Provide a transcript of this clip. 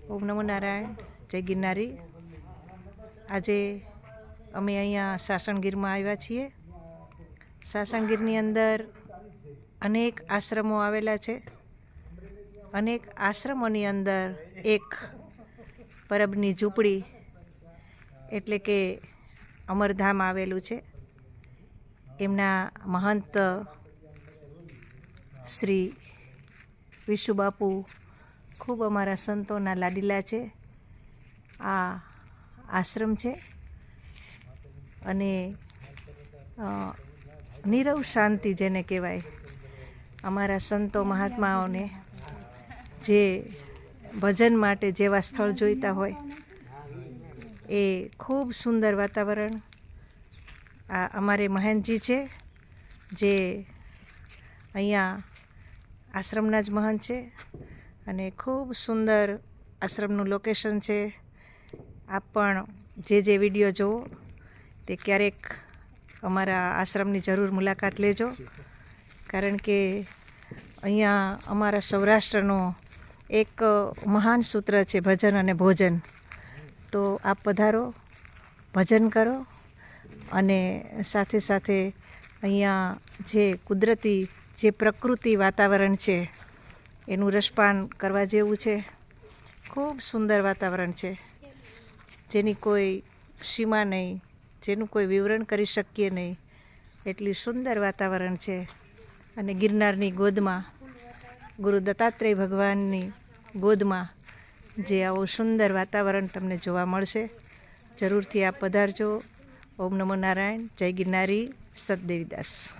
ઓમ નમો નારાયણ, જય ગિરનારી। આજે અમે અહીંયા સાસણગીરમાં આવ્યા છીએ। સાસણગીરની અંદર અનેક આશ્રમો આવેલા છે। અનેક આશ્રમોની અંદર એક પરબની ઝૂંપડી એટલે કે અમરધામ આવેલું છે। એમના મહંત શ્રી વિશુબાપુ ખૂબ અમારા સંતોના લાડીલા છે। આ આશ્રમ છે અને નીરવ શાંતિ જેને કહેવાય, અમારા સંતો મહાત્માઓને જે ભજન માટે જેવા સ્થળ જોઈતા હોય એ ખૂબ સુંદર વાતાવરણ। આ અમારે મહંતજી છે જે અહીંયા આશ્રમના જ મહંત છે અને ખૂબ સુંદર આશ્રમનું લોકેશન છે। આપ પણ જે વિડીયો જોવો તે ક્યારેક અમારા આશ્રમની જરૂર મુલાકાત લેજો, કારણ કે અહીંયા અમારા સૌરાષ્ટ્રનો એક મહાન સૂત્ર છે ભજન અને ભોજન। તો આપ પધારો, ભજન કરો અને સાથે સાથે અહીંયા જે કુદરતી જે પ્રકૃતિ વાતાવરણ છે એનું રસપાન કરવા જેવું છે। ખૂબ સુંદર વાતાવરણ છે જેની કોઈ સીમા નહીં, જેનું કોઈ વિવરણ કરી શકીએ નહીં, એટલી સુંદર વાતાવરણ છે। અને ગિરનારની ગોદમાં, ગુરુ દત્તાત્રેય ભગવાનની ગોદમાં જે આવું સુંદર વાતાવરણ તમને જોવા મળશે। જરૂરથી આપ પધારજો। ઓમ નમો નારાયણ, જય ગિરનારી, સતદેવીદાસ।